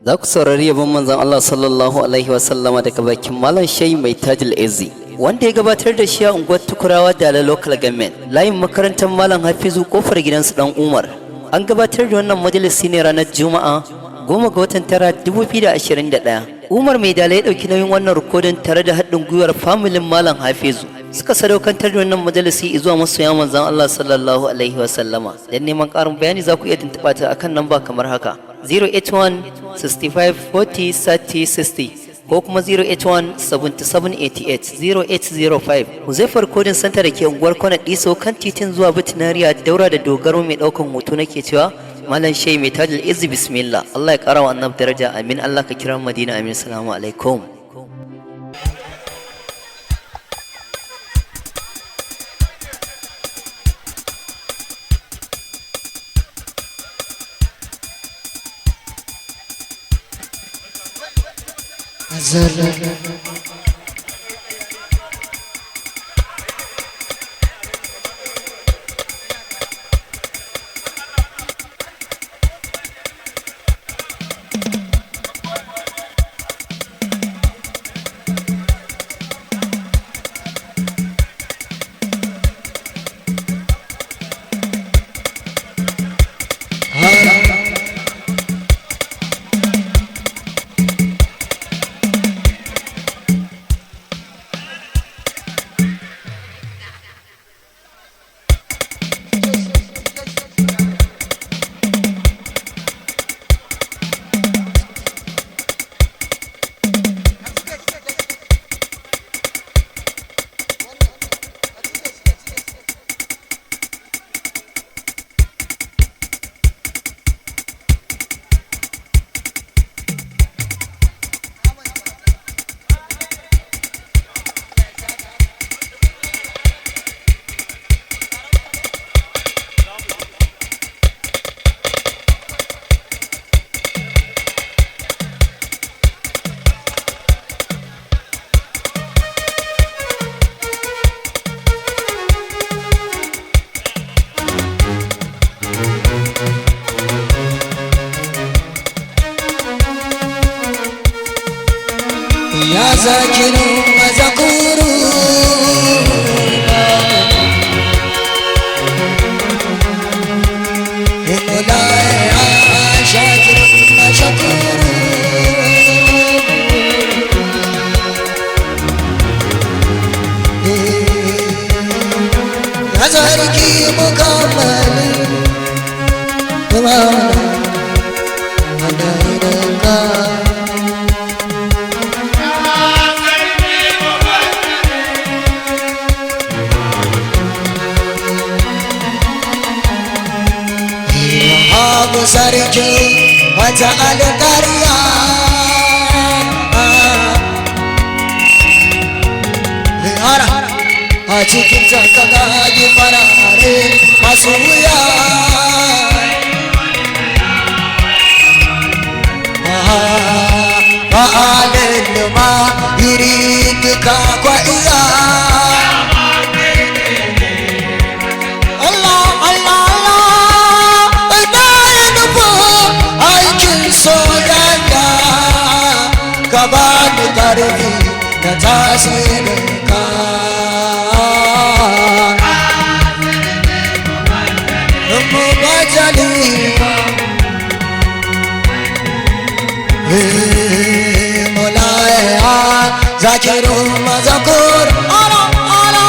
za ku saurari yabon manzon Allah sallallahu alaihi wasallama daga bakin Malam Shehi Mai Tajul Izzi wanda ya gabatar da shi a unguwar Tukurawa da local government layin makarantar Malam Hafizu kofar gidansu Dan Umar. An gabatar da wannan majalisi ne ranar Juma'a 10 ga watan tara 2021. Umar Mai Dala ya dauki nauyin wannan rikodin tare da haɗin gwiwar familin Malam Hafizu. Suka sadaukantar da wannan majalisi zuwa masoya manzon Allah sallallahu alaihi wasallama. Dan neman ƙarin bayani za ku iya tuntuɓa ta akan namba kamar haka 081 65 40 30 60 ko kuma 081 77 88 0805. Huzaifar Kodin Santa da ke unguwar Kwana Diso kan titin zuwa Bitinariya daura da dogaro mai ɗaukan hoto nake cewa Malam Shehi Mai Tajul Izzi bismillah. Allah ya ƙara wa annabi daraja amin. Allah ka kira Madina amin. Assalamu alaikum. Ya zakiru mazakuru Mulai shakiru mashakuru Ya zarki mukammal sarki wata alƙarya hara a cikin takaka yi farare masu wuya ba'alin ma iri duka kwa iya bani ƙarfi da tasirinka mu bajali mulaya zakiru mazakur ala ala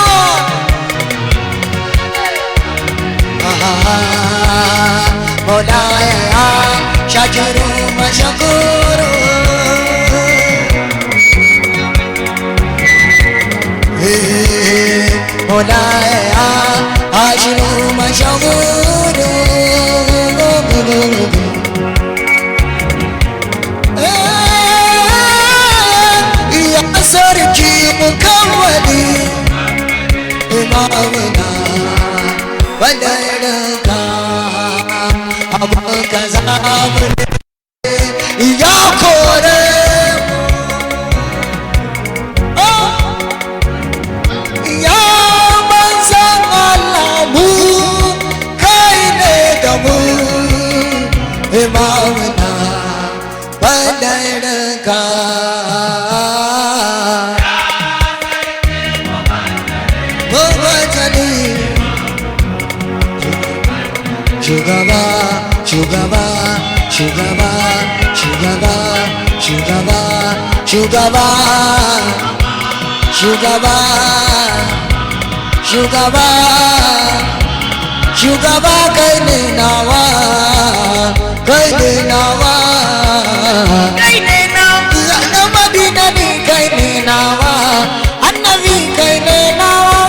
mulaya shakiru mashakuru Mulaya ashiru mashaguru Ya sarki mukawwali imamuna wanda ya rika abin kaza ya kore imamuna madarka Mubajali Shugaba, Shugaba, Shugaba, Shugaba, Shugaba, Shugaba, Shugaba, Shugaba, Shugaba kaine nawa, kaine nawa, kaine nawa, na Madina ni kaine nawa, annabi kaine nawa,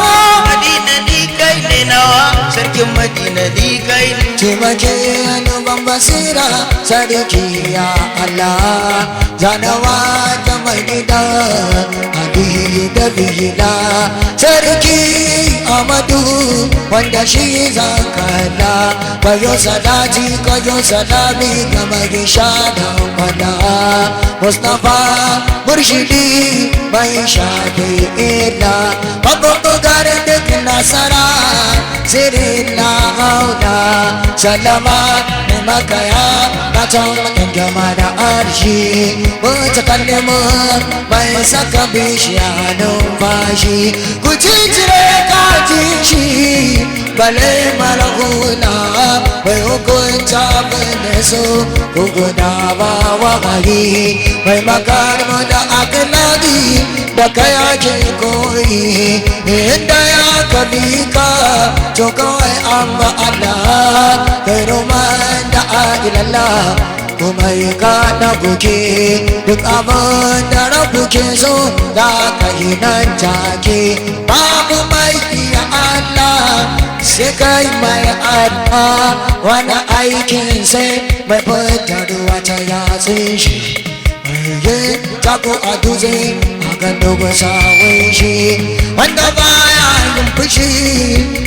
Madina ni kaine nawa, sarkin Madina ni kaine. Taimake annoban basira sarki ya Allah, zanawa ta mai gida Aliyu da biyina sarki Amadu wanda shi zakala kayo salati kayo salami kama gisha da wada Mustafa Murshidi bai shafi illa babu garin duk nasara sirin na hauna salama mai makaya katon makin gama da arshi mutu kallimu mai saka bishiya numfashi ku cicire kaji shi bale marahuna mai hukunta bane so ku guda ba wahayi mai makarmu da akaladi da kaya ke koyi inda ya kabika to kawai an ba Allah kai roman da ilallah kuma yi kada buke duk abin da rabu ke so da ka yi nan take babu mai iya Allah sai kai mai Allah wani aikin sai mai fitarwa ta yatsun shi mai tako a dutse a kan dogon sawun shi wanda baya yin fushi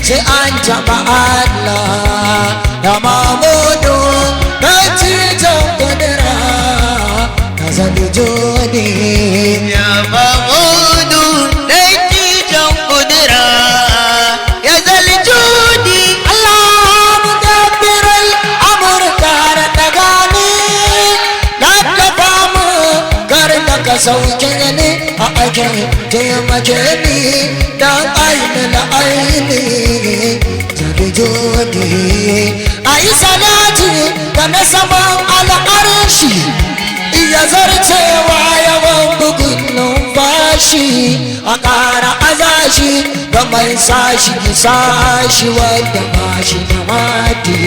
sai an taba Allah da mamudu na cikin kudura na zabi jodi ya mamudu na cikin kudura ya zali jodi Allah mudabbiral amurka da dagani na kafa mu garin da ka sauke ni a aikin taimake ni dan ainihin aini zabi jodi ayi salati ga na saman al'arshi iya zarcewa yawan bugun numfashi a ƙara azashi ga mai sashi wanda ba shi da mati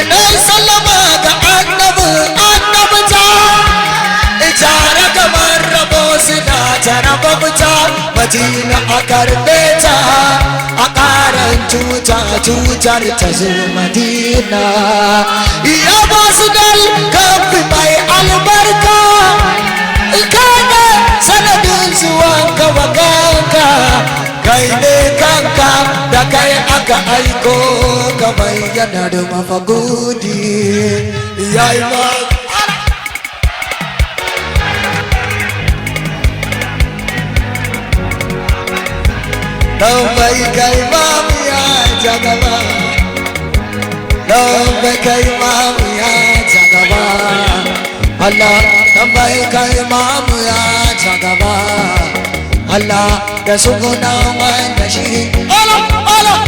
ina sallama ga annabta tare kamar rabo suna tare babuta madina a karbe ta a ƙaran tutar ta zo madina iya ba su dal kafi mai albarka kada sanadin zuwanka wa kanka kai ne kanka da kai aka aiko ka bayyana da mafagudi ya yi ma لبيك إمام يا جغبا لبيك إمام يا جغبا الله لبيك إمام يا جغبا الله يسوعنا ونشير الله الله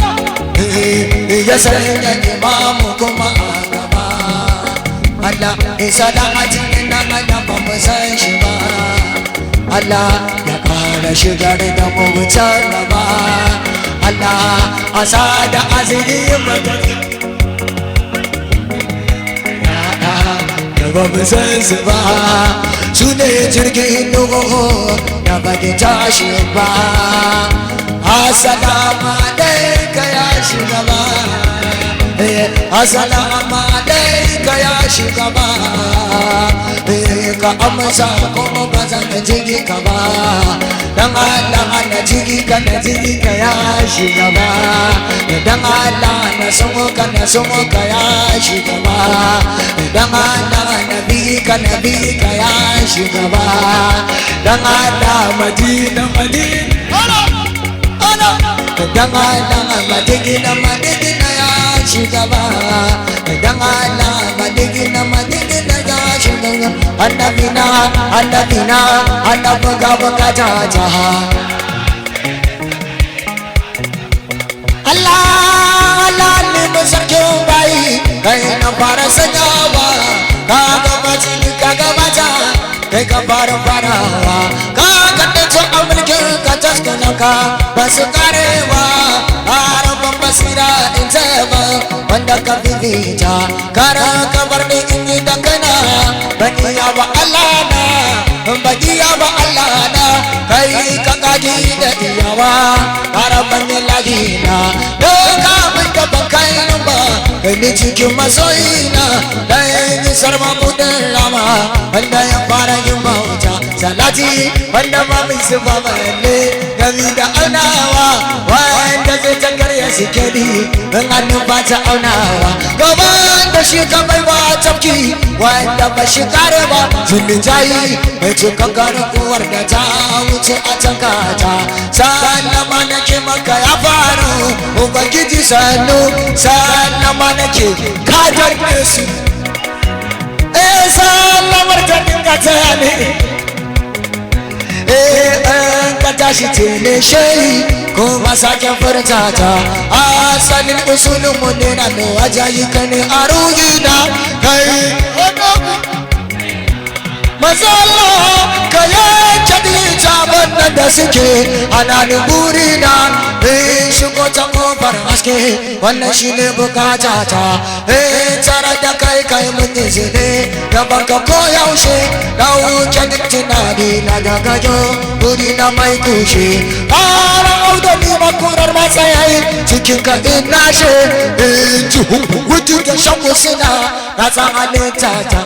يا سيدنا إمامكم أغبا الله إسلامتنا نبى مسيشبا Allah ya kara shigar da mu gaba Allah asa da azili da ba mu san su ba su ne jirgin dogo da ba ki tashi ba assalamu alaika ya shugaba assalamu alaika ya shugaba ka amsa kuma ba zan jigi ka ba dan Allah na jigi ka na jigi ka ya shugaba dan Allah na sumo ka ya shugaba dan Allah na bi ka ya shugaba dan Allah Madina dan Allah Madina ya shugaba dan Allah Madina ya shugaba annabina annabina annabuga buga jaha Allah Allah ne masarkin bayi kai na fara sanyawa kaga bacin kaga baca kai ka fara farawa kaga da cin amulkin ka taskana ka basu karewa harafin basira in zaba wanda ka bibita kara ka bar ni in yi dangana baniya ba Allah na baniya ba Allah na kai ka gaji da iyawa harafin lagina doka mun da bakai ba kai cikin masoyina dan yi sarma kudin rama wanda ya fara yin bauta salati wanda ba mai zuba balle gami da aunawa wanda zai tangar ya suke ni in hannun ba ta aunawa gaban da shi ka bai wa tafki wanda ba shi kare ba zulmi jayi mai cikin garkuwar da ta wuce a can kata sallama nake maka ya faru ubangiji sannu sallama nake kadar da su sallamar ta dinga ta ne ka tashi tele shayi kuma sake furta ta asalin usulun mu ne na da wajayi ka ne a ruhina kai mazala ka yanke dija wannan da suke ana ni burina shigo ta kofar haske wannan shi ne bukata ta tare da kai kai mun izini gaban ka koyaushe dauke duk tunani na gagajo buri na mai kushe fara auda ni makurar matsayayi cikin ka in nashe ji hutu da shan musina na tsanin tata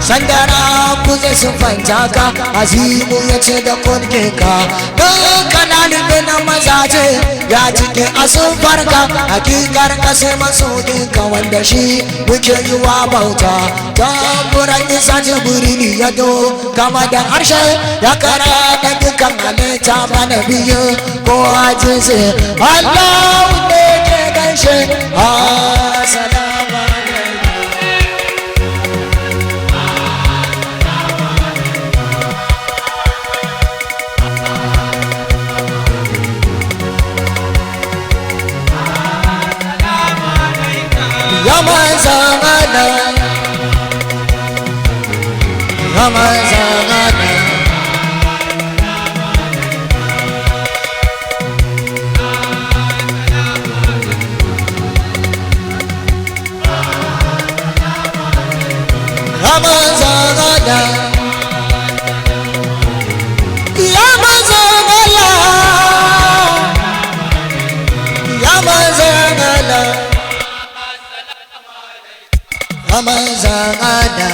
sandara kuze sun fanta ka azimu ya ce da kunke ka don kanalin da na mazaje ya cike a sun farka hakikar kasar masudin ka wanda shi muke yi wa bauta tamburan isa jibrili ya do kama da harshe ya kara da dukkan halitta mana biyu ko ajinsu Allah ne ke gaishe assalamu Ramazana Ramazana Ramazana Ramazana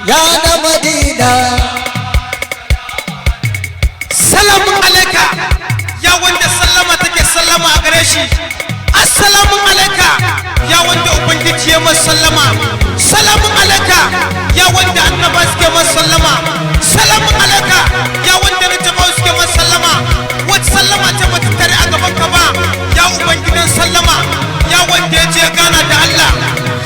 ya na Madina salamun alaika ya wanda sallama take sallama a gare shi assalamu alaika ya wanda ubangiji ya masa sallama salamun alaika ya wanda annaba suke masa sallama salamun alaika ya wanda rijaba suke masa sallama wata sallama ce bata tare a gaban ka ba ya ubangidan sallama ya wanda ya je gana da Allah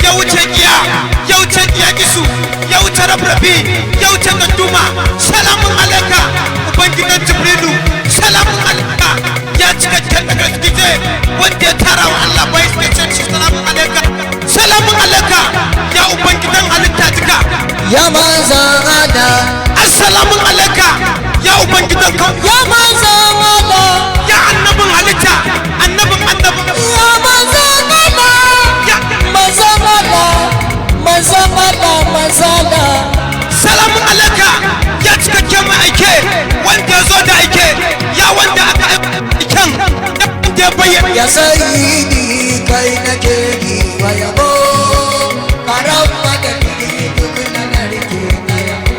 ya wuce giya gisu ya wuce rabrabi ya wuce ganduma salamun alaika ubangidan jibrilu salamun alaika ya cika daga gije wanda ya tara wa Allah bai suke ce salamun alaika salamun alaika ya ubangidan halitta duka ya manzana assalamun alaika ya ubangidan kan ya manzana ya annabin halitta annabin ya manzana ya manzana salamun alaika ya cikakken mai aike wanda ya zo da aike ya wanda aka aiken da ya bayyana ya sayyidi kai nake yi wa yabo karama da ni duk na narke na yabo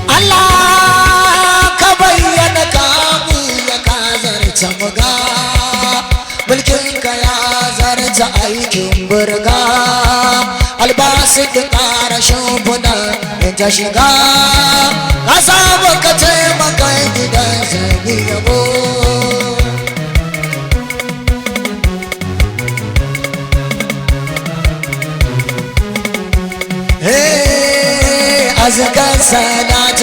Allah ka bayyana kamu ya kazarta muga mulkin ka ya zarta aikin burga alba su ƙara shimfiɗa in ta shiga ka samu ka taimaka gidan sai yabo أزكى الصلاة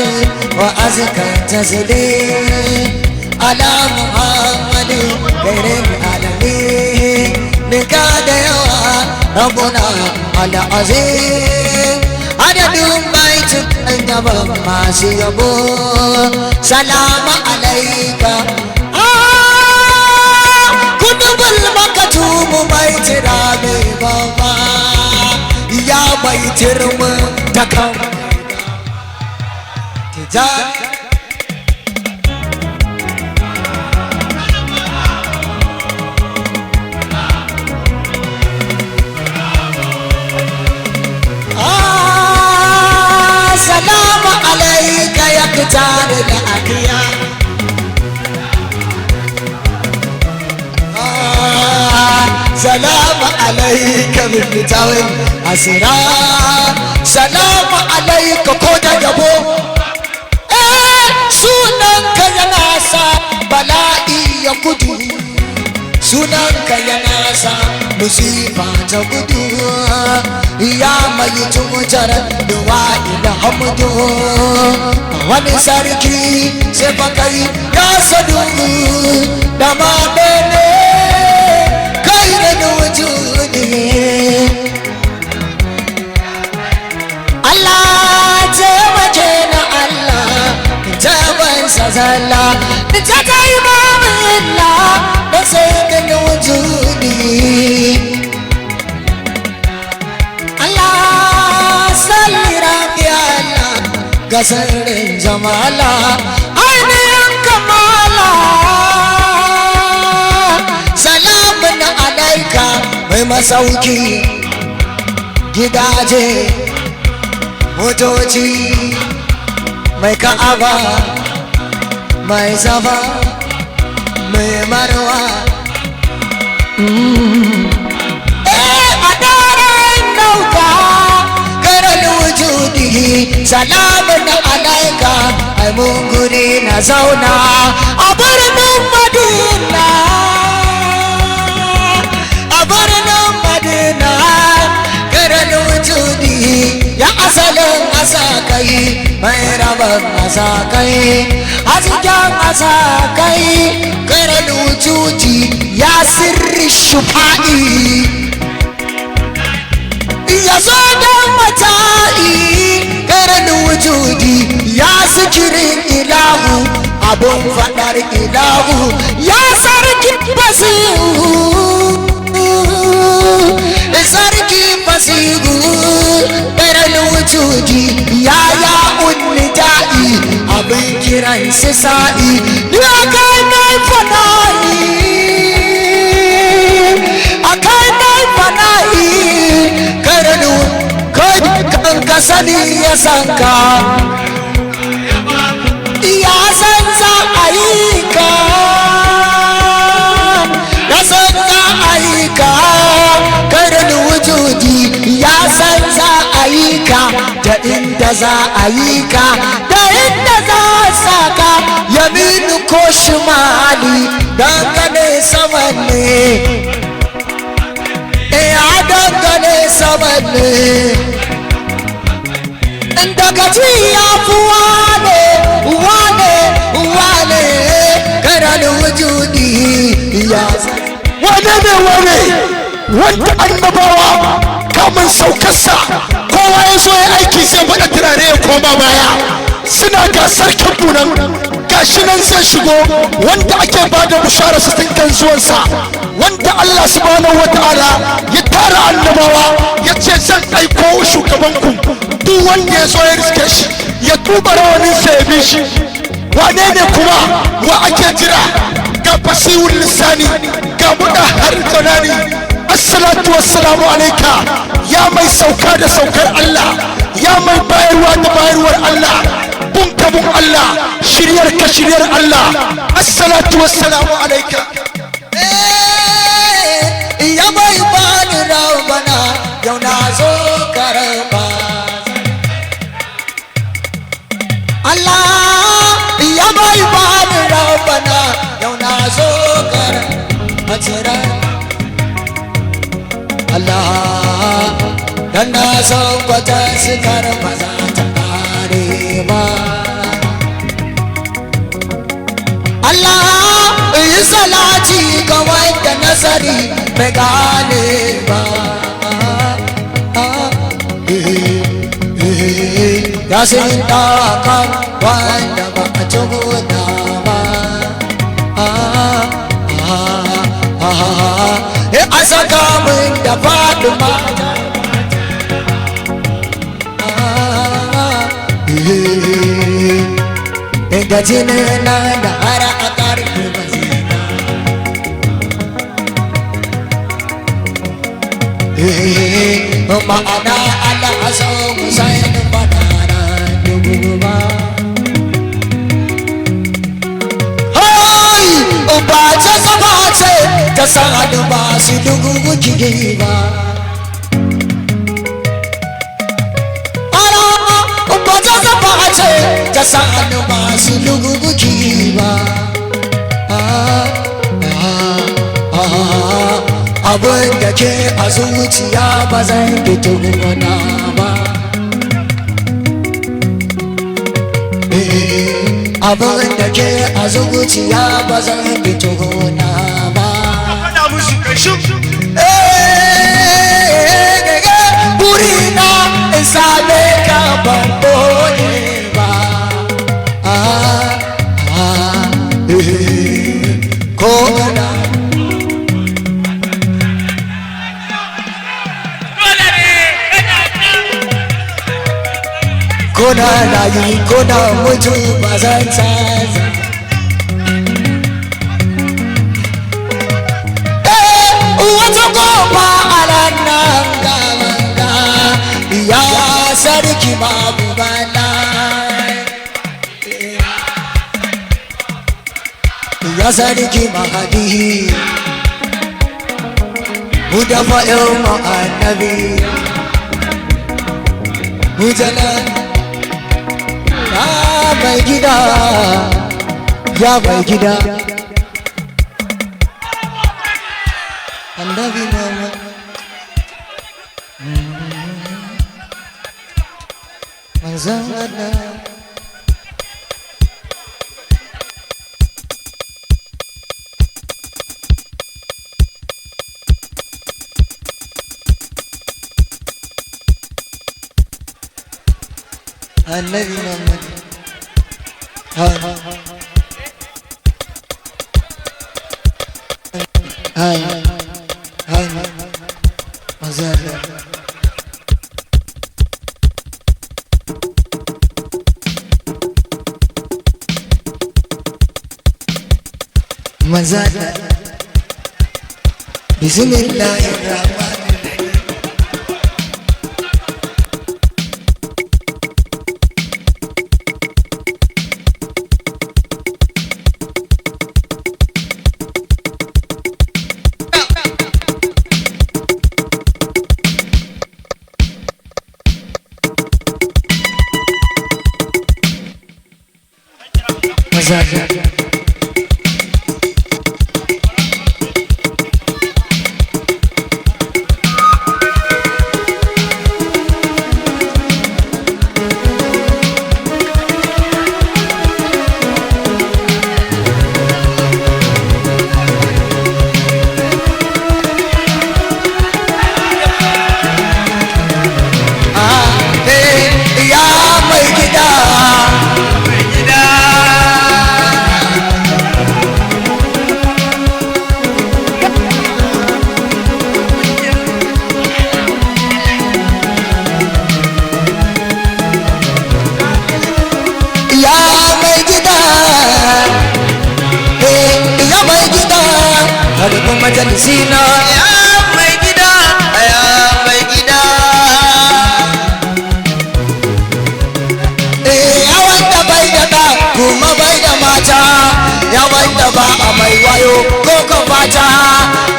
وأزكى التسليم على محمد خير العالمين بكاد يوى ربنا العظيم عدد بيت النبى ما سيبو سلام عليك كتب المكتوب بيت ربي بابا يا بيت المنتكم سلام عليك يا قتال الأحياء سلام عليك بالمتاوي أسرار سلام عليك كودا جبو sunanka yana sa bala'i ya gudu sunanka yana sa musifa ta gudu ya mai tumujar duwa ila hamdu wani sarki sai bakai ya sadu da ma bene kai da wujudi Allah taimake na Allah zalla ta kai mamilla da sai da wujudi Allah salli rabbi Allah ga sirrin jamala ainihin kamala salamun alaika mai masauki gidaje motoci mai ka'aba mai safa mai marwa a daren dauka karar wujudi salamun alaika ai mun guri na zauna a birnin madina karar wujudi ya asalin asakai mai rabar asakai hasken asakai karar wujudi ya sirri shufa'i ya zo da mata'i karar wujudi ya zikirin ilahu abun fadar ilahu ya sarki basiru sarki basiru karar wujudi ya unnida'i abin kiran su sa'i ya kai mai fana'i a kai mai fana'i karanu kan ka sani ya sanka ya san za a yi ka ya san za a yi ka karar wujudi ya san za a yi ka da inda za a yi ka da inda za a saka yaminu ko shimali dangane saman ne ya dangane saman ne daga ji ya fi wane karar wujudi ya wane ne wanda annabawa kamun saukarsa kowa ya zo ya aiki sai faɗa turare ya koma baya suna gasar kambunan gashi nan zai shigo wanda ake ba da bishara su tinkan zuwansa wanda Allah subhanahu wata'ala ya tara annabawa ya ce zan aiko shugabanku duk wanda ya zo ya riske shi ya tuba rawaninsa ya bi shi wane ne kuma wa ake jira ga fasihul lisani ga muda har janani assalatu wassalamu alaika ya mai sauka da saukar Allah ya mai bayarwa da bayarwar Allah bunka Allah shiryar ka shiryar Allah assalatu wassalamu alaika ya mai bani rabbana yau na zo karar hajira Allah dan na san kwata sukar ba za ta kare ba Allah yi salati ga wanda nazari bai gane ba ya sun kan wanda ba a tuhuta ba a saka min da Fatima da jinin na da har a ƙarfi mazina ma'ana Allah a so musayin fadara dubu ba ba ta zama ce ta sa'adu ba su dugu kige ba ba ta zama ce ta sa'adu ba su dugu kige ba abin da ke a zuciya ba zai fito wana ba abin da ke a zuciya ba zai fito na ba burina in same ka ban boye ba ko na kona rayu kona mutu ba zan canza wata kofa a ranar gamanga ya sarki babu bana ya sarki mahadi mu dafa yau ma'annabi mu jalan mai gida ya mai gida annabi Muhammad manzon Allah annabi Muhammad Mazada Bismillahirrahmanirrahim Mazada majalisina ya mai gida ya wanda bai da da kuma bai da mata ya wanda ba a mai wayo ko ka fata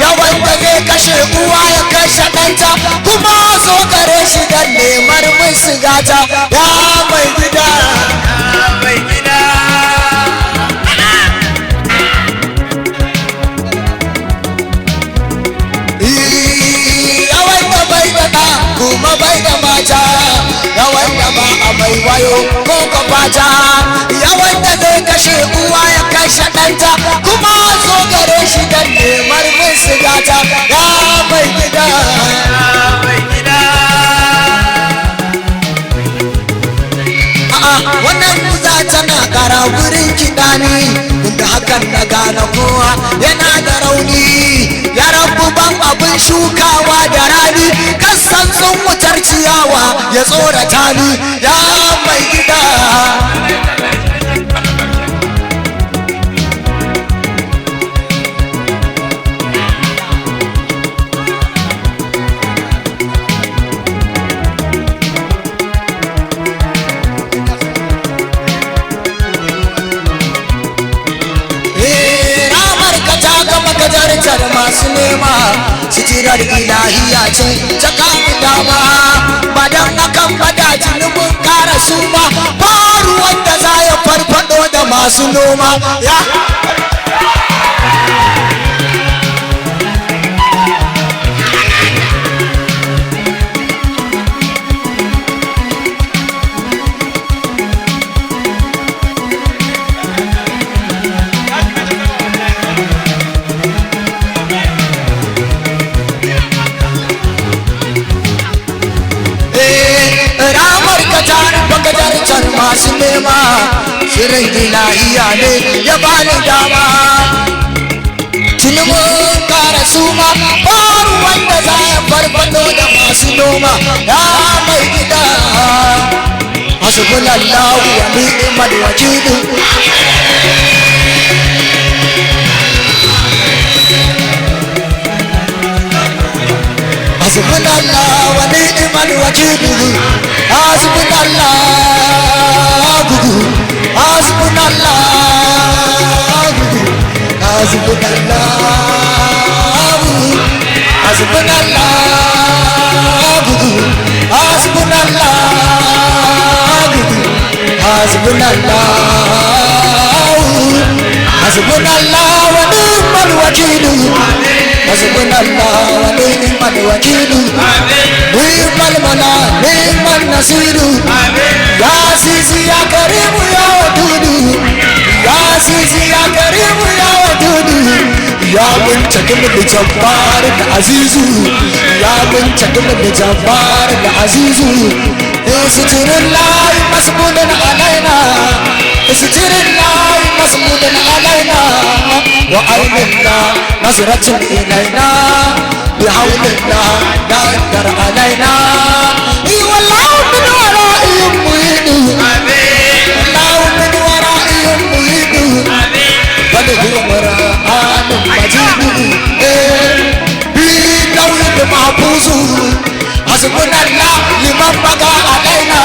ya wanda zai kashe uwa ya kashe ɗanta kuma so gare shi da nemar musu gata ya mai gida wayo ko ka fata ya wanda zai kashe uwa ya kashe ɗanta kuma zo gare shi dan nemar musu gata ya mai gida wannan kuza tana kara wurin kiɗa ne inda hakan na gane kowa yana da rauni ya rabu ban abin shukawa da rani kasan sun wutar ciyawa ya tsorata ni ya mai gida gajartar masu nema sitirar ilahiya ce ta kamu dama ba don akan fada jinubin kara su ba faru wanda za ya farfado da masu noma ya masu nema shirin ilahiya ne ya bani dama tunumin kara suma faru wanda za ya farfado da masu noma ya mai gida hasbunallahu wa ni'mal wakil hasbunallahu wa ni'mal wakil hasbunallahu hasbunallahu wa ni'mal wakil hasbunallahu wa ni'mal wakil ni'mal mala ni'mal nasir ya sisi ya karimu ya wadudu ya sisi ya karimu ya wadudu ya muntakim da jabbar da azizu ya muntakim da jabbar da azizu istirllahi masbudan alaina istirllahi masbudan alaina wa aynina nazratun ilaina bihawlina nadar alaina wallahu min wara'ihim muhidun wallahu min wara'ihim muhidun فله قرآن مجيد بلوح محفوظ حسبنا الله لمن بقى علينا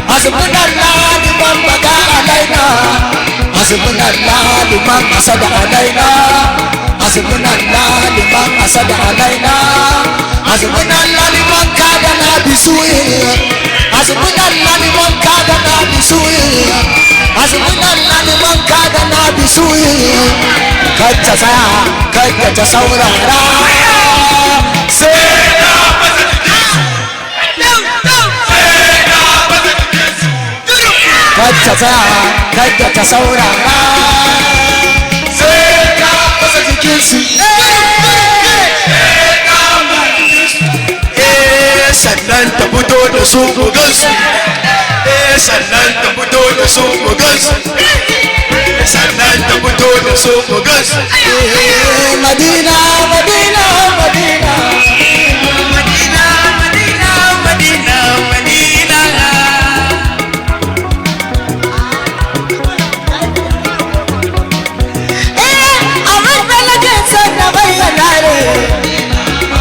حسبنا الله لمن بقى علينا حسبنا الله لمن حسد علينا حسبنا الله لمن حسد علينا حسبنا الله لمن كادنا بسوء حسبنا الله لمن كادنا بسوء حسبنا الله لمن كادنا بسوء كتا سايا كتا سورارا سيدا كتا سايا كتا سورارا سيدا بسكيسي sannan ta fito da su ku gansu sannan ta fito da su ku gansu sannan ta fito da su ku gansu Madina Madina Madina Madina Madina Madina Madina abin da nake son na bayyana ne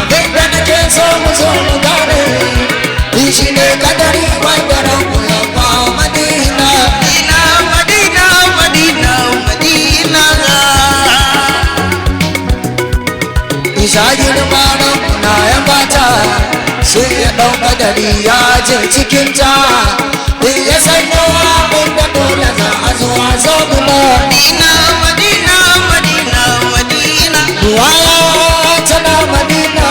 abin da nake so mu zo mu gane shi ne kadari wanda ranku ya ba Madina Madina Madina Madina Isa girma ranku na ya bata sai ya ɗau kadari ya je cikinta in ya sanyo abin da dole za a zuwa zo muna Madina Madina Madina Madina waya tana Madina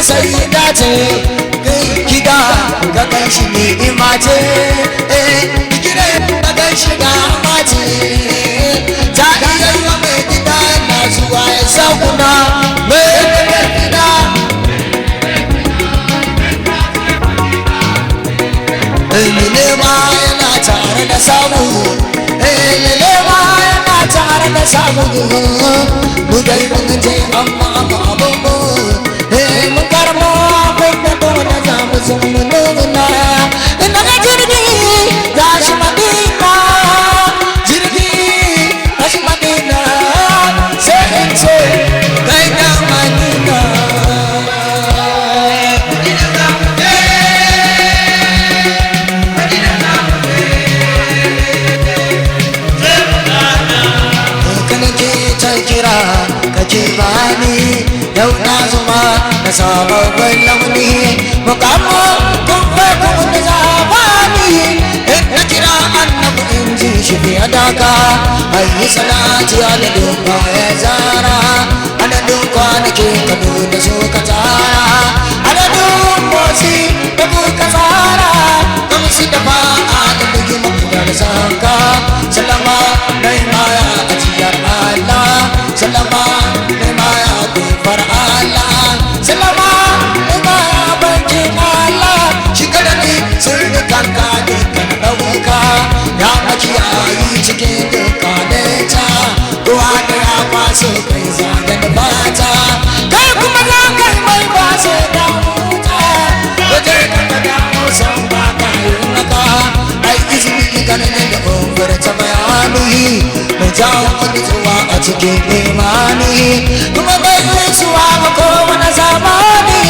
sai dace gida ga kan shi ne imace gida ga kan shi ga mace ta iya yi mai gida na zuwa ya sauna mai gida nema yana tare da samu nema yana tare da samu mu dai mun je amma abun mu mun karmo abin da dole za mu zo mu nuna ina ga jirgi za shi madina jirgi za shi madina sai in ce kai da madina kake bani yau na zuma na sabon launi mukamo kun farko da zamani in na kira annabi in ji shi fiye da ka ayi salati aladun ba ya zara aladun kwanake kado da su ka tara aladun motsi da kuka tsara kamshi da ba'a da bugi makuda da sanka salama na imaya a ciyar Allah salama ne maya kufar Allah salama ne maya banki Allah shi kada ni sun kanka dukkan dauka ya makiyayi cikin dukkanin ta kowa da ya kwaso kai zagen fata kai kuma za kai mai kwaso da wuta waje ka ta damu san ba ka yi maka ai izini ganin da umar ta bayani mai jawo wani zuwa a cikin imani kuma bai yi suwa ga kowane zamani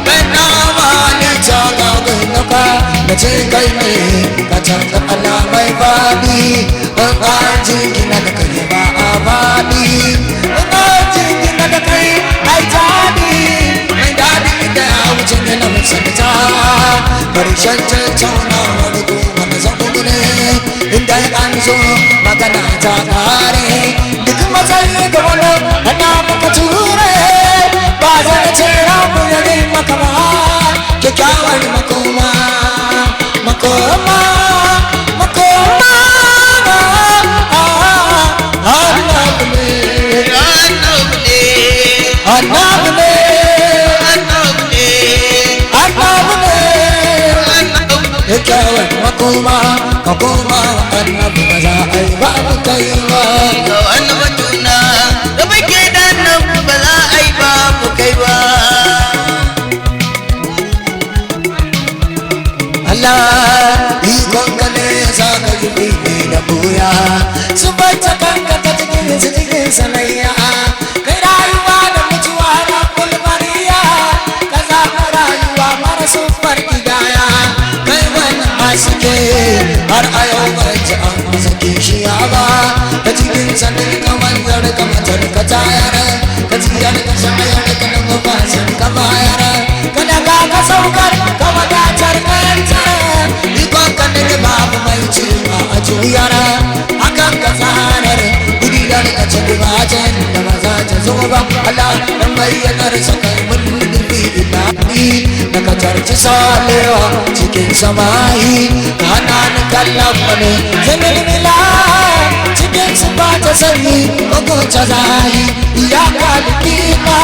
bai nama ne ta gagin naka da ce kai ne ka canza alamai fadi in an jingina da kai ba a fadi in an jingina da kai ai tadi mai daɗi da ya wuce gina musanta karshen tattaunawar goma na zaɓu ne inda an zo magana ta ƙare duk matsayi da wani ana maka ture ba zai ce ramu ya ne maka ba kyakkyawar makoma makoma makoma annabu ne annabu ne annabu ne annabu ne kyakkyawar makoma ka koma wa annabu ba za a yi ba mu kai ba annabu tuna da muke da annabu ba za a yi ba mu kai ba Allah ikon ka ne ya sa ka yi bibi da buya su bata kanka ta cikin sanayya kai rayuwa da mutuwa da kulmariya ka zaɓa rayuwa mara sufar gidaya kai wani haske har a yau bai ci an masa kishiya ba ta cikin sanin kamar zar ka matar ka tayar ka ciyar ka shayar ka da mafasin ka bayar ka daga ka saukar ka wadatar ka yantar ikon ka ne babu mai cewa a juyar hakan ka tsarar gudi da ka ci bacin da ba za ta zo ba Allah dan bayyanar sa kai mulki ilahi da ka tarci salewa cikin samayi ka hana ni kallon wani zamin mila cikin su ba ta sanyi ko ta zahi ya kaliki ma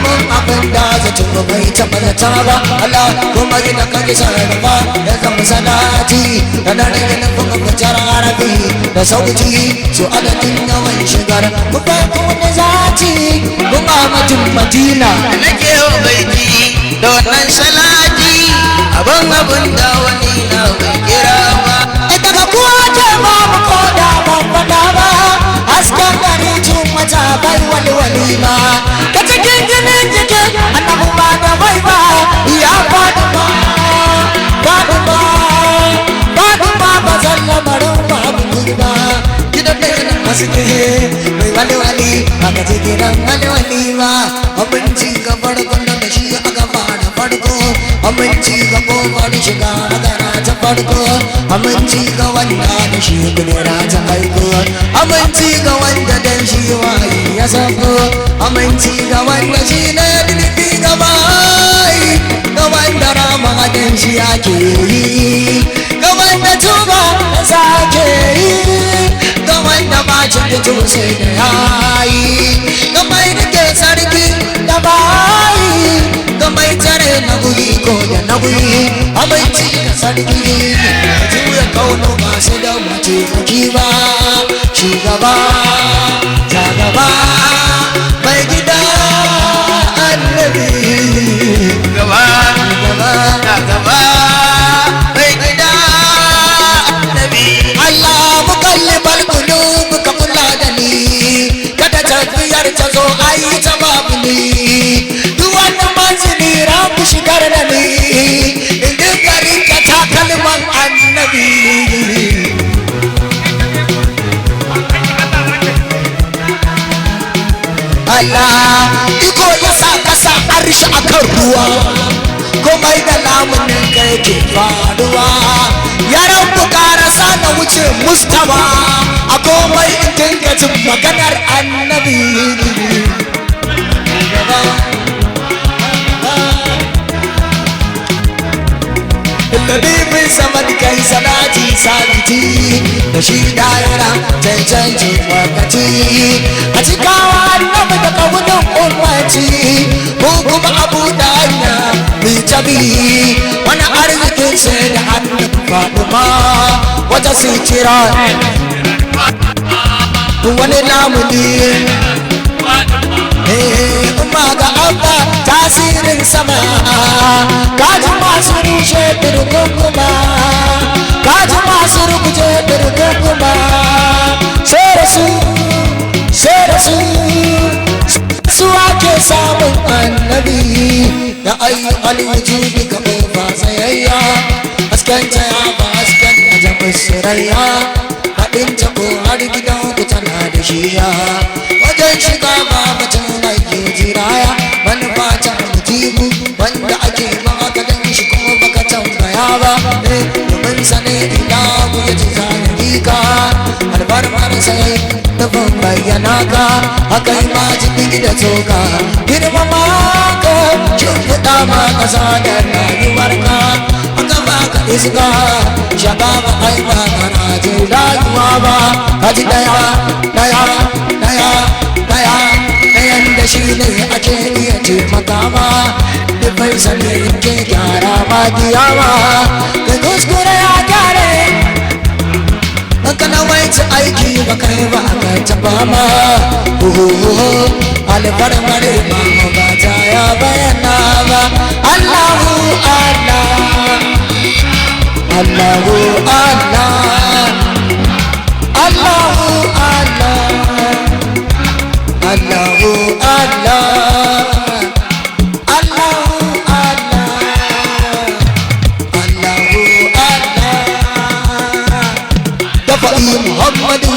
mun abin da za ta bai taɓa da ta ba Allah kuma gina kage sarrafa ya zama sanati da na rage na kuma kwacar arabi da sauti su adadin yawan shigar mu ba ku wani zati kuma mutum madina da nake yau baiki da wannan salati abin da wani na bai kira ba daga kuwa ce ma mu koda ban fada ba hasken gari tun wata bai wani ma ka cikin jinin jikin annabu ba da bai ba ya faɗi ba faɗi ba faɗi ba ba zan lamarin ba abu ba gidan da yana haske mai wali ba ka ce gidan wali ba abinci ga farkon da shi aka fara farko aminci ga kofar shiga magana ta farko aminci ga wanda da shi gudura ta aiko aminci ga wanda dan shi wayi ya sako aminci ga wanda shi ne dirki gaba ga wanda rama dan shi ake yi, ga wanda tuba da sake yi, ga wanda bacin da sai da yayi, ga mai rike sarki da bayi, ga mai tare na guri ko da na guri abinci da sarki, juya kauno masu da mace ba shugaba ta gaba mai gida annabi gaba gaba mai gida annabi. Allah mukallibal qulub ka kula da ni, kada tafiyar ta zo ai ta babu ni, duk wanda manzili rabu shigar da ni, idan garin ka ta kalman annabi. Allah iko ya sa kasa arshi akan ruwa, komai da lamunin ka yake faruwa, ya rabu karasa na wuce mustawa, a komai in dinga jin maganar annabi. Labibin samad kai salati sabiti da shi daira cancanci wakati, a cikawa annabi da kawunan ummati, ko kuma abu da hanya mai tabi, wani arzikin sai da annabi Fatima wata sitira, wani lamuni umma ga abba tasirin sama, kaji masu rushe birnin kuma, kaji masu rukuje birnin kuma, sai su ake samun annabi, da ayi alwujubi ka bai ba tsayayya, haskanta ya ba haskan da jami'ar sirayya, haɗin ta ko har gidan ku tana da shiya, wajen shiga ba mutum mai ke jiraya, manufa ta mujibu wanda ake maka dan shi kuma baka tambaya ba, domin sane ilahu ya ci zanadi ka, albarmar sai nufin bayyana ka, haka yi ma jiki da toka, girmama ka shimfiɗa ma ƙasa da rayuwar ka, haka ba ka iska shaka ba ai ba kana jin rayuwa ba, ka ji ɗayan da shi ne ake iya taimaka ma, dubbai sani ke gyara ma kiyama, da kuskure ya gyare, kana waita aiki ba kai ba ka taba ma, alfarmar imamu ba ta ya bayyana ba, Allahu Allah, Allahu Allah, Allahu Allah, Allahu Allah, Allahu Allah, Allahu Allah. Dafa'i Muhammadu,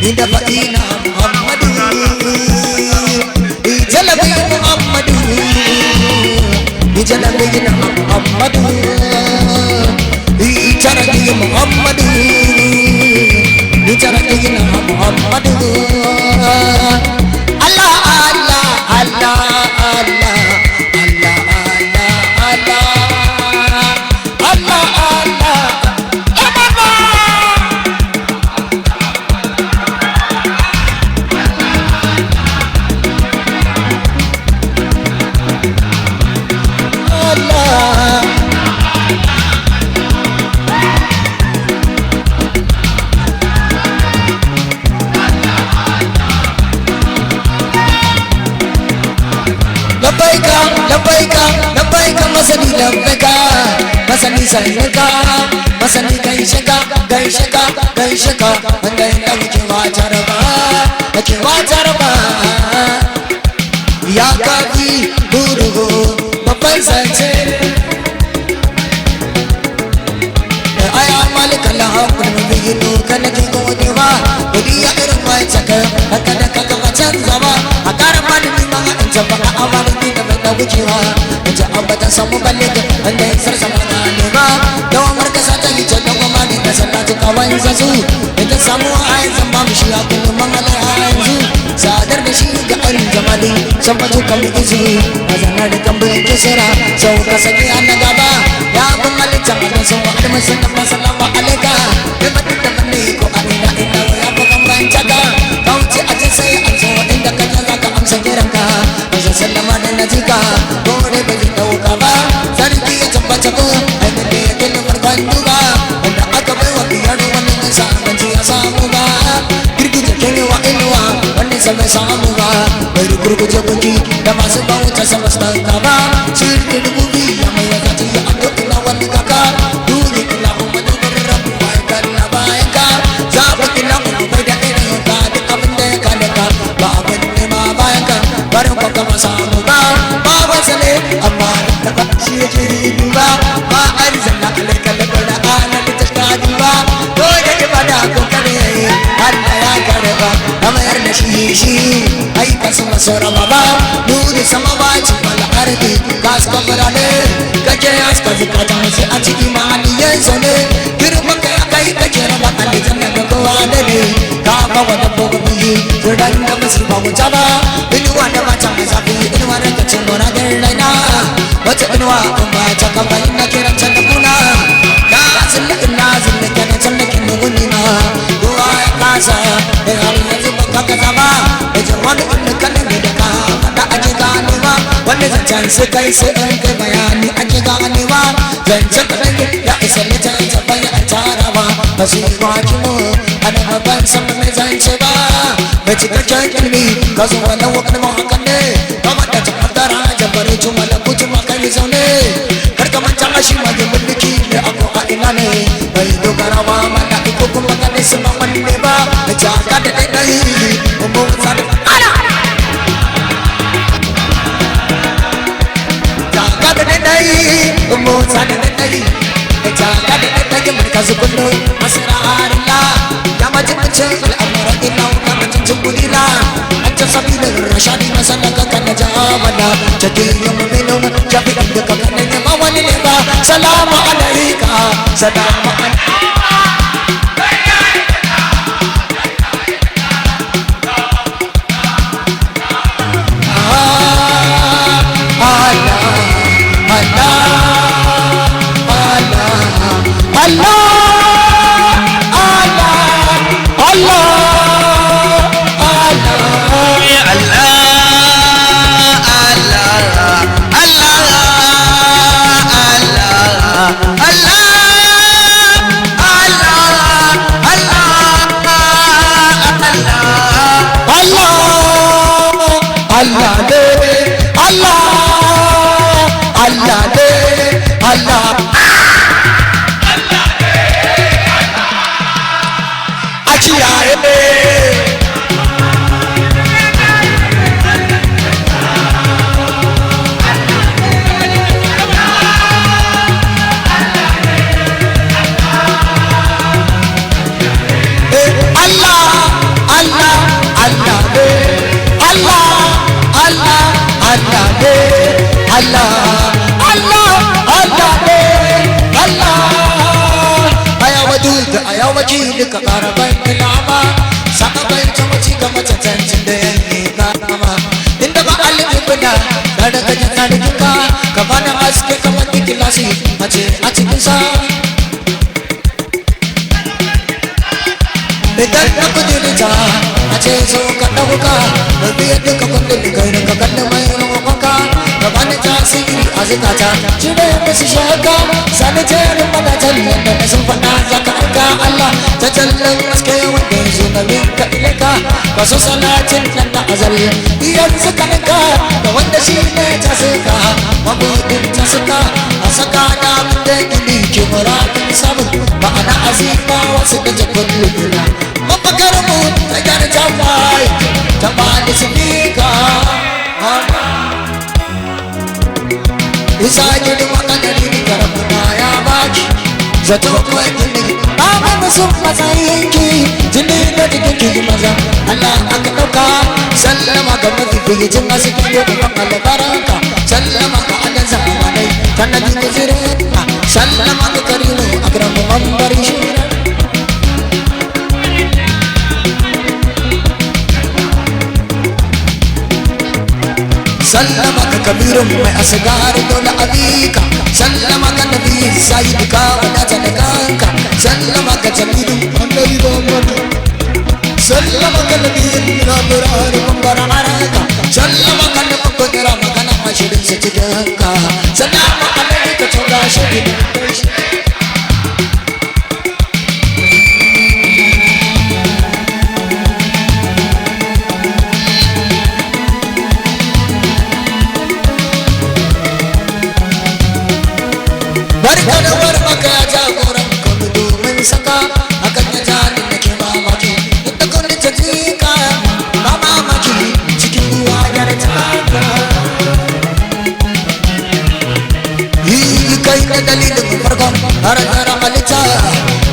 ni dafa'ina Muhammadu, ni jalabi Muhammadu, ni jalabina Muhammadu, ni charadi Muhammadu, ni charadina Muhammadu. Allah Allah Allah Allah Allah Allah Allah Allah labbaika masani labbaika masani sannaka masani gaishe ka wanda ya dauke watar ba ya kafi burugo babban zance aya malika lahakun biyu kana ke godewa godiya irin mai tsaka haka da kaga wacan zama a karama da nima in jaba amalin da mai wucewa wace ambatan samu balle da wanda ya sarsa mana nema yawan markasa ta yi can don ma ne da sallatu kawai zazu idan samu a yanzu ba mu shi a kullum man a yanzu sadar da shi ga arin jamali maju kami izu azana da kambe kisra sau ka saki annagaba ya kun malik jangan semua ada mesin assalamu alaika da mati da manni ko amina inna ya ko kan bancaga kau ci aje sai an so inda ka jaza ka amsa kiranka masa sallama da najika gore bai dauka ba sarki ya tabbata ko ai da ya kin farkan duba wanda aka bai wa biyar wannan sa ban ci ya samu ba girgije kene wa inwa wannan sa bai samu ba bai gurguje kunji da masu bauta sama stanta ba shirkin dubi ya mai wata ci ya ado ina wani kaka duni ila umma dubar rabu bai kalla bayan ka zaba ila umma bai da irin ka duk abin da ya kada ka ba abin ne ma bayan ka barin ka kama samu ba ba wasa ne amma da ba shi ya jiri duba ba arzalla alaika da kula ana da ta duba ko da ibada ko kare Allah ya karba amayar da shi ai kasu masora baba nuri sama ba ci wal ardi gas kabara ne kaje aska zikata sai a ciki mali yanzu ne girma kai kai kaje raba aljanna da kowa da ne ka ba wa da bobi fudan da musu ba mu jaba inuwa da mata mazabi inuwa da kace mona da raina wata inuwa kuma ta ka bayin na kiran can da kuna na zilla ina zilla kana can da kin guni na duwa ya kasa da har yanzu ba ka zama da jawani inda kana da ka fada aje gani ba wanda zancen sai kai sai an kai bayani aje gani ba zancen kadan ya isa ne ta bayan tara ba ba su yi baki mu ana ban san mai zance ba da cikakken ilimi ka zo wannan wakar mu hakan ne kama da tabbara jabare juma da kujuma kai zaune kar ka manta shi ma da mulki da abu a ina ne bai dogara ma mana ko kuma ka ne sama wanne ba da jaka da dai mu sa da ala jaka da dai mu sa da dai jaka da dai mun ka zukullu masrarilla ya majin al'amara illa ka majin jubulila anta sabila rashadi masalaka kana jawabana jadiyu mu'minun jabidan ka kana ne ma wani ne ba salamu alayka salamu alayka duka karaban kilama sakabai ta mace ga macatancin da yanke kama inda ba alibi bida da daga jana da kika ka bada haske kamar dikilasi mace a cikin sa idan na kudurita a ce so ka ɗauka da biyar duka kundin kai da ka kalli mai ruwanka ka bani tasiri a zukata cire musu shaka sani jerin madatan yadda na sun faɗa zaka aika Allah ta tallan aske wanda ya zo na minka ilika ba su salatin nan da azal yanzu ka nika da wanda shi ne ta suka mabudin ta suka a saka na mun da gini ke muradin samun ma'ana azima wasu da jakon lulula mafakar mu ta gyara ta bai ta bani su fika isa gidi makanari ni karfuna ya baki zato kuma gini ba da sun matsayinki jini da jikinki maza Allah aka ɗauka sallama ga mafificin masu kiyo da kan albaranka sallama ga adan zamanai tanadi da zirinka sallama ga karimu akramu mambari shira gurin mai asgar dole abika sallama ga nabi sayyidika wanda zanakanka sallama ga jamilu annabi Muhammad sallama ga nabi nabirar bambara araka sallama ga nabi kudura magana mashirin sa cikinka sallama alaika tunda shi barka da warmaka ya jagoran kuma domin saka akan ya jani da ke mamaki da kundi ta jika ba mamaki cikin ruwa ya da taka yi kai da dalilin farkon har zara halitta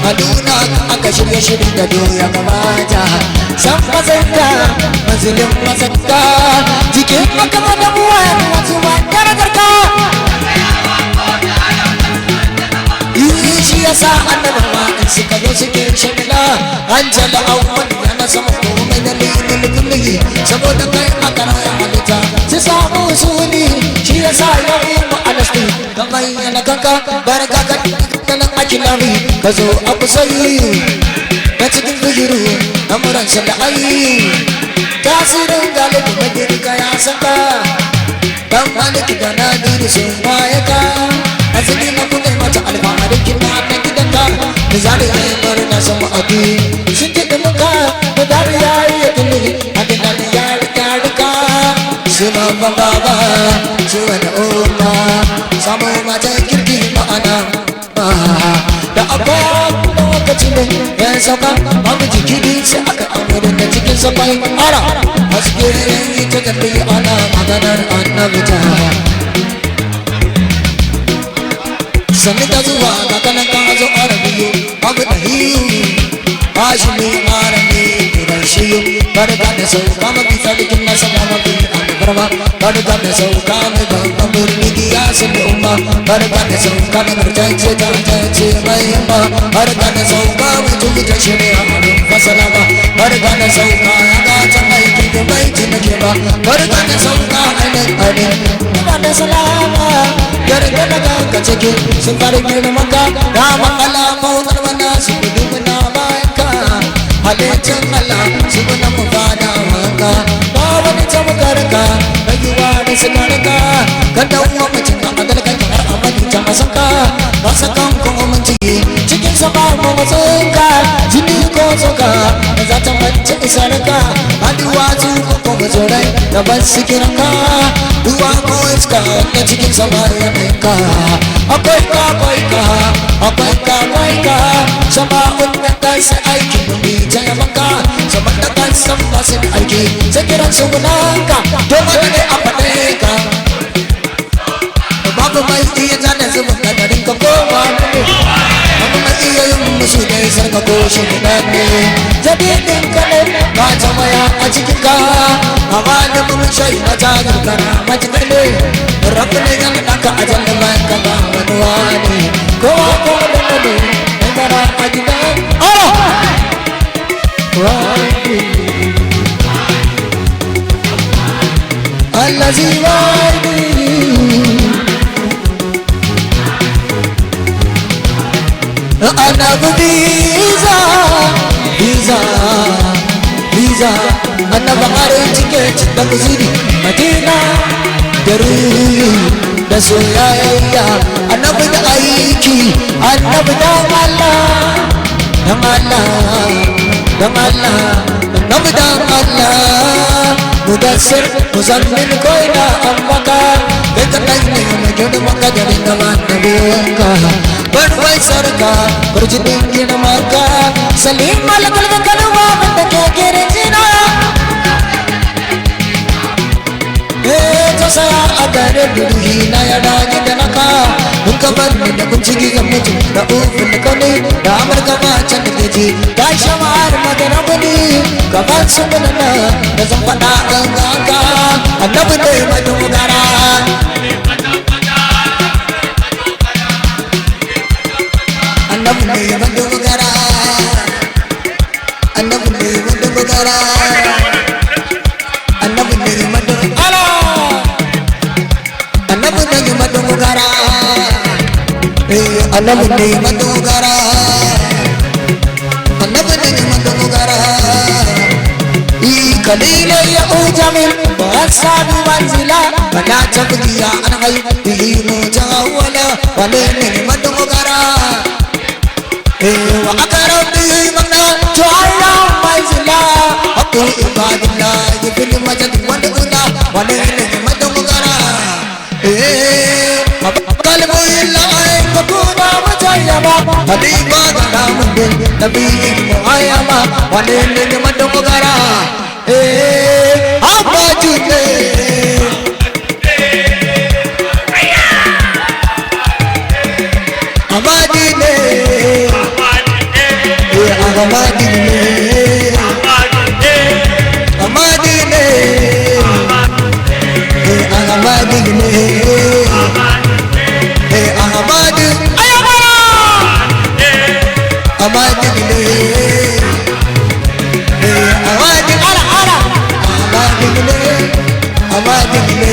a duna aka shirya shiri da doya gabata san mazanta mazilin mazanta jikin makama da buwa wasu ba darajarka shi yasa annabawa in suka zo suke shagala an jala awwal yana sama komai da lilin kulli saboda kai aka raya halitta su samu suni shi yasa ya umu alasti kamar yana kanka baraka ka kanan akilami ka zo abu sai na cikin bijiru amuransa da ayi tasirin galibi madirka ya saka dan maliki da nadiri sun mayaka asali na kuma mata alfaharin kina na gidanka da zari ya yi bari na sama abu sun ce da muka da dari ya yi ya tuni abin da ya rika rika su ma baba su wani umma samu mata kirki ma'ana da abubuwan lokaci ne ya sauka babu jikiri sai aka amurin da cikin sabai ara haske yi ta tafi ana maganar annabta sanni ta zuwa ga kanan ka zo arabiyo babu da hiyu hashimi arabi idan shiyu barka da sauka mafi sarkin nasa ga mafi albarma barka da sauka mai babban birni ya sani umma barka da sauka da murtance ta tace mai yamma barka da sauka mai tuki ta shirya abin fasala ba barka da sauka ya gata aiki da mai jinake ba barka da sauka ainihin barka da salama yarda daga ka cike sun fara girman ka dama alamu tsarwana su gudu muna bayan ka halittar Allah su guna mu fada wanka ba wani tamakar ka rayuwa da sigarka ka dawo mutum ka adalka kamar amani ta masanka ba sakan ko minti cikin sama mu matsinka jini ko tsoka da za ta mace isarka haduwa zuwa ko mazorai da ban sikiranka duwa ko iska da cikin sama ya ka akwai ka akwai ka akwai ka akwai ka sama wanda kansa aiki bi ta yamanka sama da kansa masu aiki sai kiran sunanka domin ne a faɗe ka babu mai iya zana zubin kadarin ka koma babu mai iya yin musu da ya sarka ko shi guda ne jadidin kaɗai ba ta maya a cikin ka amma da mun shayi na ta gargara matuƙar ne rabu ne yana ɗaka a jan da bayan ka ba wani wani kowa kowa da ne mai mara a gidan Allah zai wani ana biza biza biza ana bakarin tiket da kuzini madina gari da soyayya annabi da aiki annabi da Allah dan Allah dan Allah annabi da Allah mudassir muzammil koina ambaka daga nan ne mai girman kadarin da annabinka barwai sarka burjinin girmanka salim malakal da kalma wanda ke girjina ta saya a gare ruhi na ya rage da naka mun ka bar ni da kunci ga mutum da ufin da kone da amurka ma can da gaji ta shamar madara gani gaban su da da zan faɗa ganga annabi ne mai dogara annabi ne mai dogara annabi ne mai dogara annabi ne mai dogara annabi ne madogara annabi ne madogara قليلا يؤوج من وأكساد منزلا فلا تبكي عن غيبه متغولا ولين مدغرا وأقرب به منا جعلنا منزلا أقول عباد الله في المجد والغنى ولين مدغرا قلبه إلا أن تكون مجيبا حبيبا كلام النبي معيما ولين مدغرا Amadine Amadine Amadine Amadine Amadine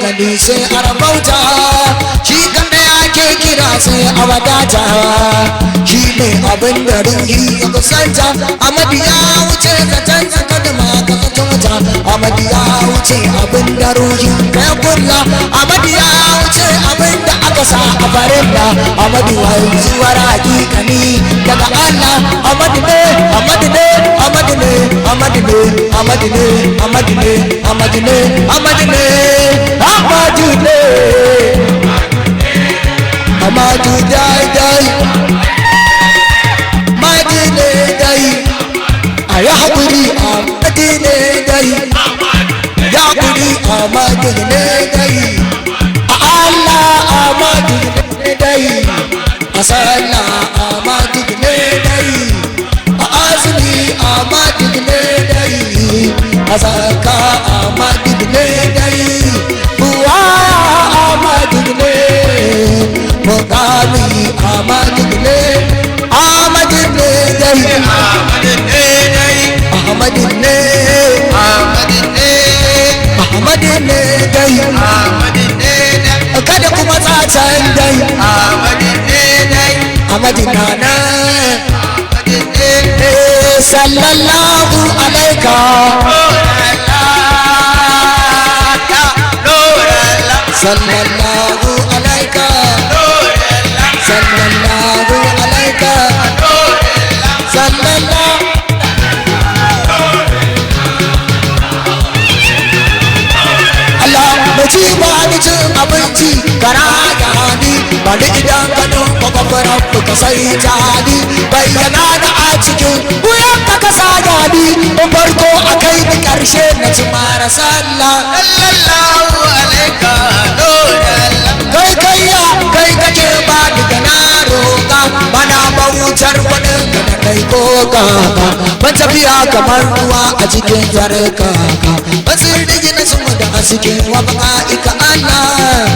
gani sai a rabauta shi kada ya ke kira sai a wadata shi ne abin da ruhi ya kusanta amadi ya wuce zaton zaka da maka wuta amadi ya wuce abin da ruhi ya kulla amadi ya wuce abin da aka sa a farilla amadi ya yi zuwar hakikani daga Allah amadi ne amadi ne amadi ne amadi ne amadi ne amadi ne amadi ne amadi ne Amadu ne Amadu dai dai Amadu ne dai Aya hakuri Amadu ne dai Ya hakuri Amadu ne dai Allah Amadu ne dai Asala Amadu ne dai Azmi Amadu ne dai Azaka Amadu ne dai Mokami Ahmadine Ahmadine dai Ahmadine Ahmadine Ahmadine dai kada kuma tsatsan dai Ahmadine dai Ahmadina na sallallahu alaika sallallahu alaika sallallahu alaika sallallahu Allah maji ba ni cin abinci kara da ni ba ni idan gano kwakwafaran ka sai jani bayyana da a cikin wuyan ka kasa gani in farko a kai da karshe na ci mara sallah sallallahu alaika kai kayya kai kake ba daga na roƙa bana bautar wani ka da kai koka ban tafiya kamar ruwa a cikin jarka ban sirri na sama da hasken wa baka ika Allah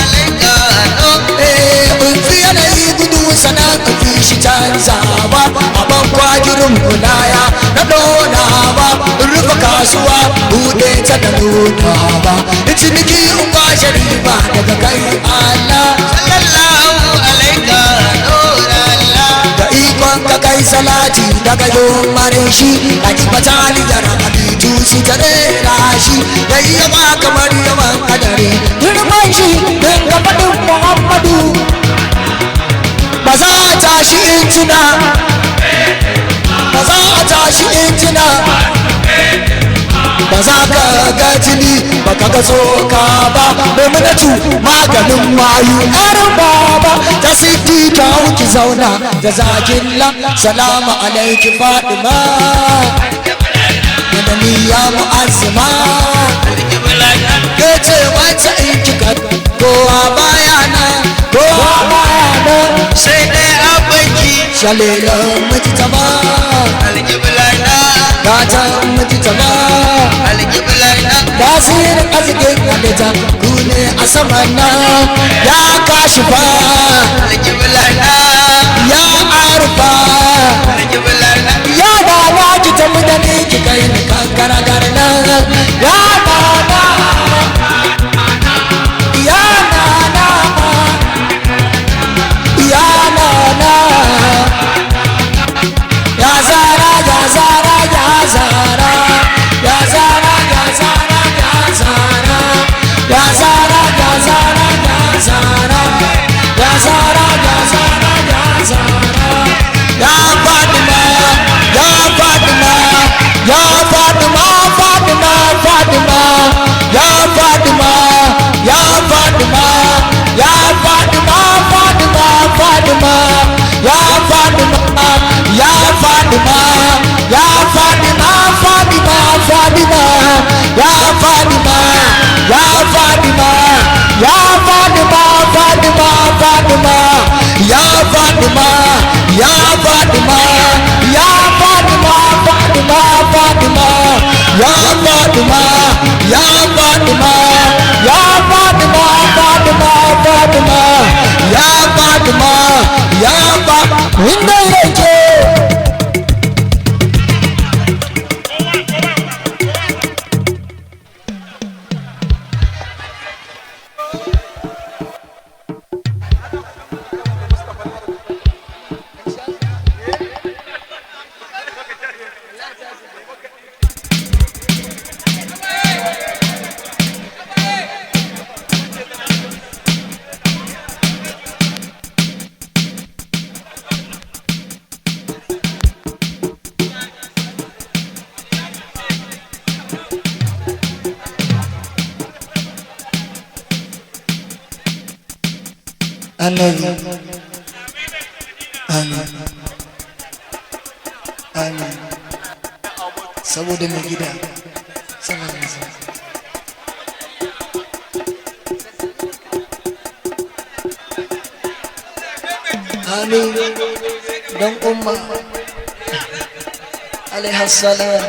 alaika in fi yanayi gudu sana ka fi shi canzawa abin kwagirin kulaya na donawa rufe kasuwa bude ta da nunawa ciniki in kwashe riba daga kai Allah sallallahu alaika da ikon ka kai salati daga yomarin shi a ji fatali da rahaditu su ta rera shi da yi yawa kamar yawan kadare girman shi don ka faɗin Muhammadu ba za a tashi injina ba za a tashi injina ba za ka ga jini ba ka ga tsoka ba maimunatu maganin mayu ƙarin baba ta siti ta wuki zauna da zakin la salamu alaiki fadima madaniya mu'azzima ke ce kika kowa baya nan sai dai abanki shalilan mujtaba alƙiblar na gatan mujtaba alƙiblar na tasirin arzikin halitta ku ne a saman nan ya kashifa alƙiblar na ya arfa alƙiblar na ya baba ki tafi da ni ki kai ni kankara garna ya baba ya nana ya nana ya zara ya zara ya zara ya zara ya zara ya zara ya zara ya zara ya zara ya zara ya zara ya zara ya Fatima ya Fatima ya Fatima Fatima Fatima ya Fatima ya Fatima ya Fatima Fatima Fatima ya Fatima ya Fatima ya Fatima Fatima Fatima ya Fatima ya Fatima ya Fatima Fatima Fatima ya Fatima ya Fatima ya Fatima Fatima Fatima ya Fatima ya Fatima ya Fatima Fatima Fatima ya Fatima ya Fatima inda yake annabi amin amin saboda mai gida saboda mai gida amin dan umma alaihi salam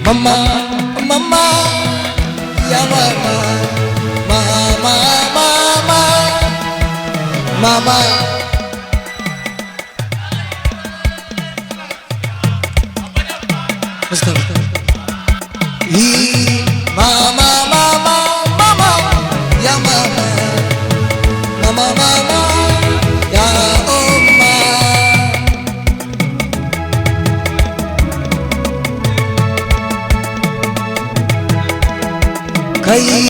Mama, mama, ya mama, mama, mama, mama. Mustafa. Mama, mama, mama, ya mama, mama, mama, ya umma. Kai